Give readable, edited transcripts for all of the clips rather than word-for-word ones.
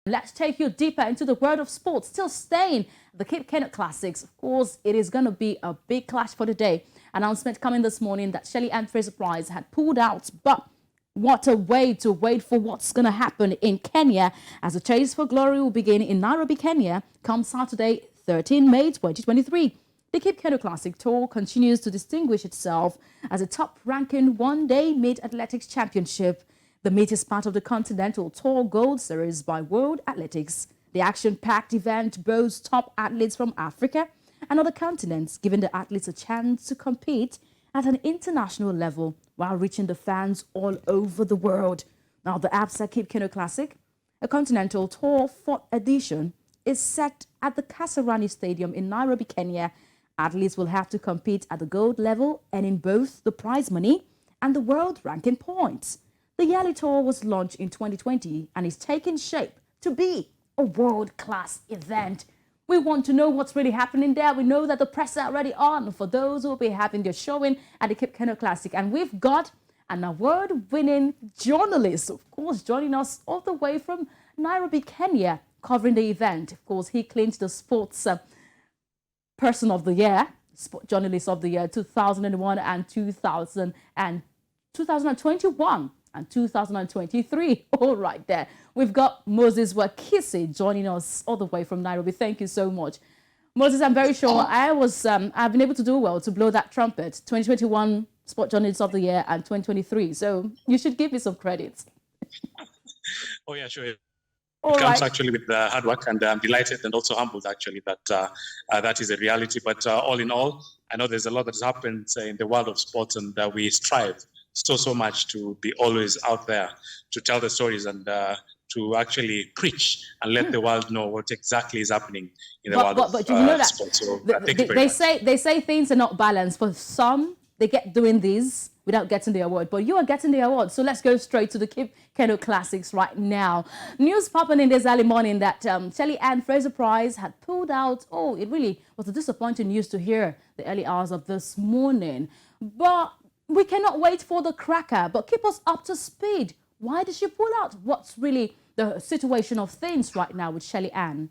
Let's take you deeper into the world of sports. Still staying the Kip Keino Classics. Of course, it is going to be a big clash for the day. Announcement coming this morning that Shelly-Ann Fraser-Pryce had pulled out. But what a way to wait for what's going to happen in Kenya, as the chase for glory will begin in Nairobi, Kenya, come Saturday, 13 May 2023. The Kip Keino Classic Tour continues to distinguish itself as a top-ranking one-day mid-athletics championship. The meet is part of the Continental Tour Gold series by World Athletics. The action-packed event boasts top athletes from Africa and other continents, giving the athletes a chance to compete at an international level while reaching the fans all over the world. Now, the Absa Kip Keino Classic, a Continental Tour 4th edition, is set at the Kasarani Stadium in Nairobi, Kenya. Athletes will have to compete at the gold level, earning both the prize money and the world ranking points. The yearly tour was launched in 2020 and is taking shape to be a world-class event. We want to know what's really happening there. We know that the press are already on for those who will be having their showing at the Kip Keino Classic. And we've got an award-winning journalist, of course, joining us all the way from Nairobi, Kenya, covering the event. Of course, he clinched the Sports Person of the Year, Journalist of the Year 2001 and 2021. And 2023, all right there. We've got Moses Wakhisi joining us all the way from Nairobi. Thank you so much. Moses, I'm very sure I've been able to do well to blow that trumpet. 2021 Sport Journalist of the Year and 2023. So you should give me some credits. Oh, yeah, sure. It comes actually with hard work, and I'm delighted and also humbled actually that that is a reality. But all in all, I know there's a lot that has happened in the world of sports, and we strive so much to be always out there to tell the stories and to actually preach and let the world know what exactly is happening in the world of you know that sports. So, they say things are not balanced. For some, they get doing these without getting the award, but you are getting the award. So let's go straight to the Kip Keino Classics right now. News popping in this early morning that Shelly-Ann Fraser-Pryce had pulled out. Oh, it really was a disappointing news to hear the early hours of this morning. But we cannot wait for the cracker, but keep us up to speed. Why did she pull out? What's really the situation of things right now with Shelly-Ann?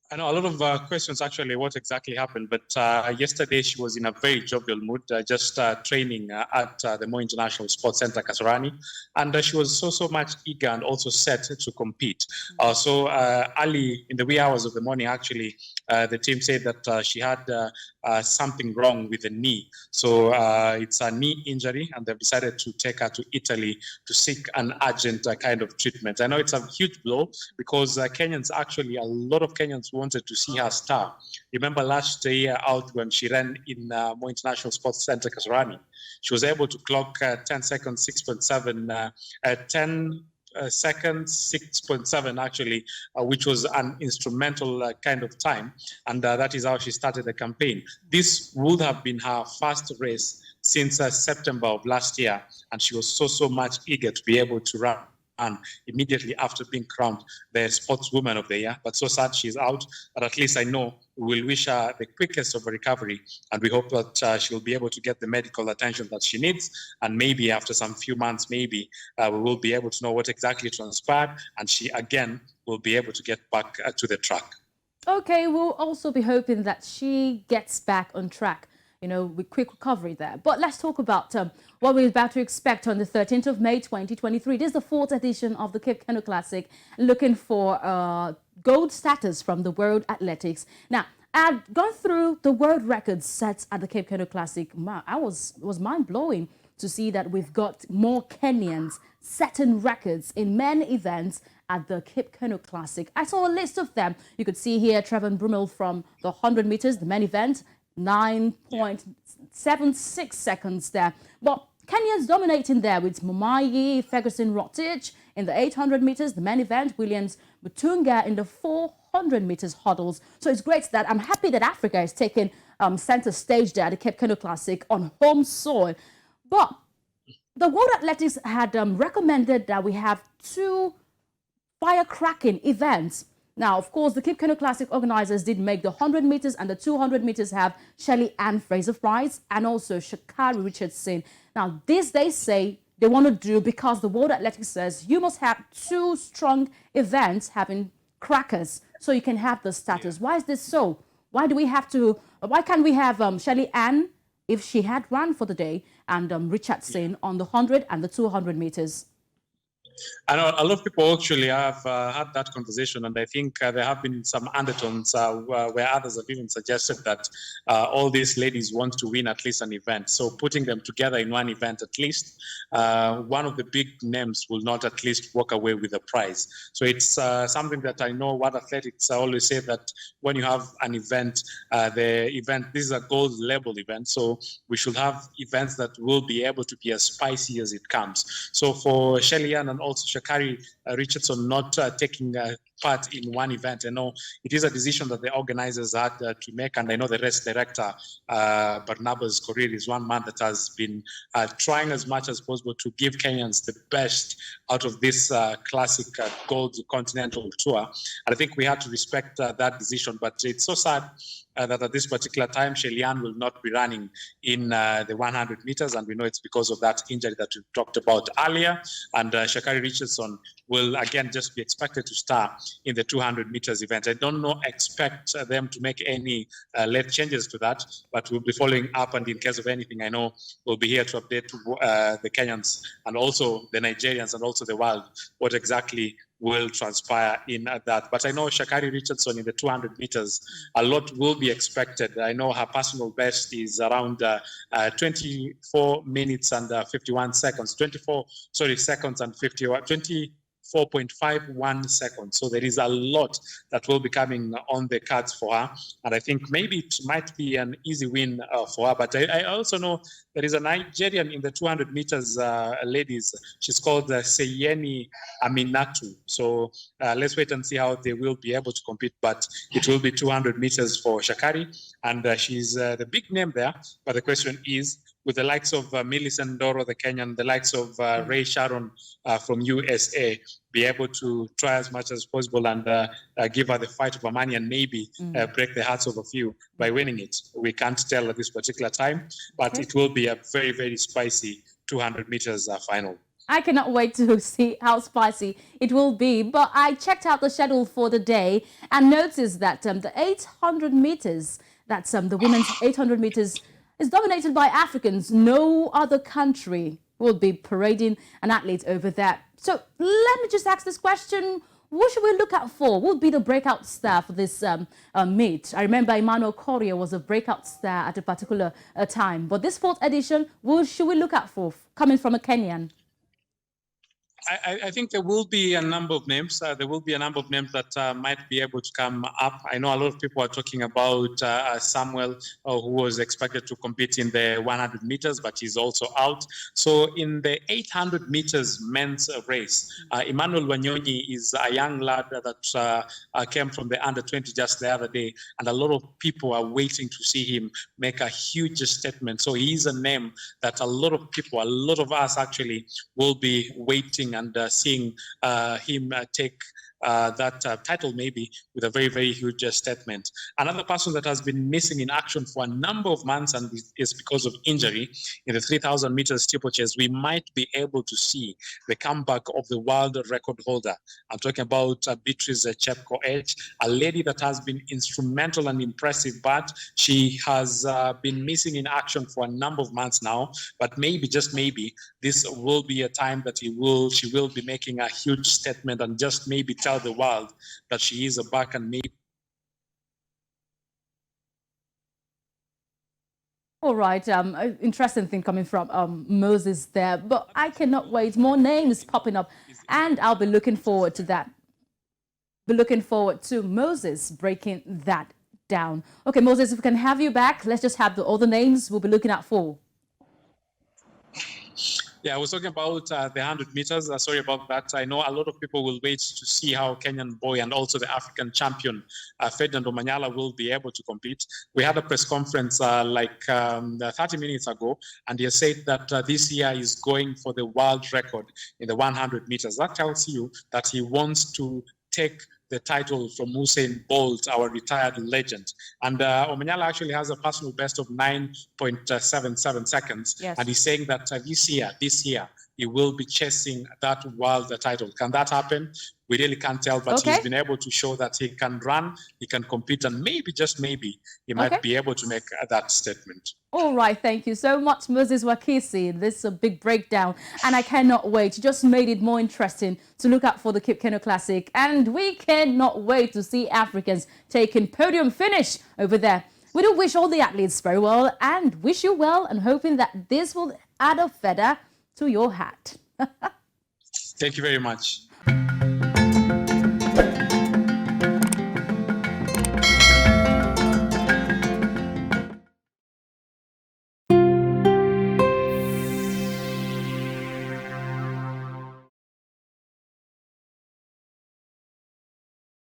I know a lot of questions actually what exactly happened, but yesterday she was in a very jovial mood, just training at the Moi International Sports Center, Kasarani, and she was so much eager and also set to compete. So early in the wee hours of the morning, actually, the team said that she had something wrong with the knee. So it's a knee injury, and they've decided to take her to Italy to seek an urgent kind of treatment. I know it's a huge blow because Kenyans, actually, a lot of Kenyans wanted to see her star. Remember last year out when she ran in Moi International Sports Center, Kasarani, she was able to clock 10 seconds, 6.7, 10 seconds, 6.7 actually, which was an instrumental kind of time. And that is how she started the campaign. This would have been her first race since September of last year. And she was so much eager to be able to run immediately after being crowned the Sportswoman of the Year. But so sad she's out, but at least I know we will wish her the quickest of a recovery, and we hope that she'll be able to get the medical attention that she needs, and maybe after some few months, maybe we will be able to know what exactly transpired, and she again will be able to get back to the track. Okay, we'll also be hoping that she gets back on track, you know, with quick recovery there. But let's talk about what we're about to expect on the 13th of May, 2023. This is the 4th edition of the Kip Keino Classic, looking for gold status from the World Athletics. Now, I've gone through the world records set at the Kip Keino Classic. It was mind-blowing to see that we've got more Kenyans setting records in men events at the Kip Keino Classic. I saw a list of them. You could see here Trevor Brummel from the 100 meters, the men event, 9.76 seconds there. But Kenyans dominating there with Mumayi, Ferguson Rotich in the 800 meters, the men event, Williams Mutunga in the 400 meters hurdles. So it's great that I'm happy that Africa is taking center stage there at the Kip Keino Classic on home soil. But the World Athletics had recommended that we have 2 firecracking events. Now, of course, the Kip Keino Classic organizers did make the 100 meters and the 200 meters have Shelly-Ann Fraser-Pryce and also Sha'Carri Richardson. Now, this, they say, they want to do, because the World Athletics says you must have 2 strong events having crackers so you can have the status. Why is this so? Why can't we have Shelly-Ann, if she had run for the day, and Richardson on the 100 and the 200 meters? I know a lot of people actually have had that conversation, and I think there have been some undertones where others have even suggested that all these ladies want to win at least an event. So putting them together in one event at least, one of the big names will not at least walk away with a prize. So it's something that I know what athletics always say, that when you have an event, this is a gold level event. So we should have events that will be able to be as spicy as it comes. So for Shelly-Ann and also Sha'Carri Richardson not taking part in one event, I know it is a decision that the organizers had to make, and I know the race director, Barnabas Korir, is one man that has been trying as much as possible to give Kenyans the best out of this classic Gold Continental Tour. And I think we have to respect that decision, but it's so sad that at this particular time, Shelly-Ann will not be running in the 100 meters, and we know it's because of that injury that we talked about earlier. And Sha'Carri Richardson will again just be expected to start in the 200 meters event. I don't expect them to make any late changes to that, but we'll be following up, and in case of anything, I know we'll be here to update the Kenyans and also the Nigerians and also the world what exactly will transpire in that. But I know Sha'Carri Richardson in the 200 meters, a lot will be expected. I know her personal best is around 24 minutes and 51 seconds, 24.51 seconds. So there is a lot that will be coming on the cards for her. And I think maybe it might be an easy win for her. But I also know there is a Nigerian in the 200 meters ladies. She's called Seyeni Aminatu. So let's wait and see how they will be able to compete. But it will be 200 meters for Sha'Carri. And she's the big name there. But the question is, with the likes of Millicent Doro, the Kenyan, the likes of Ray Sharon from USA, be able to try as much as possible and give her the fight of her money, and maybe break the hearts of a few by winning it. We can't tell at this particular time, but it will be a very, very spicy 200 meters final. I cannot wait to see how spicy it will be. But I checked out the schedule for the day and noticed that the 800 meters, that's the women's 800 meters, is dominated by Africans. No other country will be parading an athlete over there. So let me just ask this question. What should we look out for? What would be the breakout star for this meet? I remember Emmanuel Correa was a breakout star at a particular time. But this 4th edition, what should we look out for coming from a Kenyan? I think there will be a number of names. There will be a number of names that might be able to come up. I know a lot of people are talking about Samuel, who was expected to compete in the 100 meters, but he's also out. So in the 800 meters men's race, Emmanuel Wanyonyi is a young lad that came from the under-20 just the other day, and a lot of people are waiting to see him make a huge statement. So he is a name that a lot of people, a lot of us actually, will be waiting and seeing him take that title maybe with a very, very huge statement. Another person that has been missing in action for a number of months and is because of injury in the 3,000 meters steeplechase, we might be able to see the comeback of the world record holder. I'm talking about Beatrice Chepkoech, a lady that has been instrumental and impressive, but she has been missing in action for a number of months now. But maybe, just maybe, this will be a time that she will be making a huge statement and just maybe tell the world that she is back, and maybe. All right, interesting thing coming from Moses there, but I cannot wait. More names popping up, and I'll be looking forward to that. Be looking forward to Moses breaking that down. Okay, Moses, if we can have you back, let's just have all the names we'll be looking out for. Yeah, I was talking about the 100 meters. Sorry about that. I know a lot of people will wait to see how Kenyan boy and also the African champion, Ferdinand Omanyala, will be able to compete. We had a press conference 30 minutes ago, and he said that this year is going for the world record in the 100 meters. That tells you that he wants to take the title from Usain Bolt, our retired legend. And Omanyala actually has a personal best of 9.77 seconds. Yes. And he's saying that this year, he will be chasing that world title. Can that happen? We really can't tell, but Okay. he's been able to show that he can run, he can compete, and maybe, just maybe, he might be able to make that statement. All right, thank you so much, Moses Wakhisi. This is a big breakdown, and I cannot wait. You just made it more interesting to look out for the Kip Keino Classic, and we cannot wait to see Africans taking podium finish over there. We do wish all the athletes very well and wish you well, and hoping that this will add a feather to your hat. Thank you very much.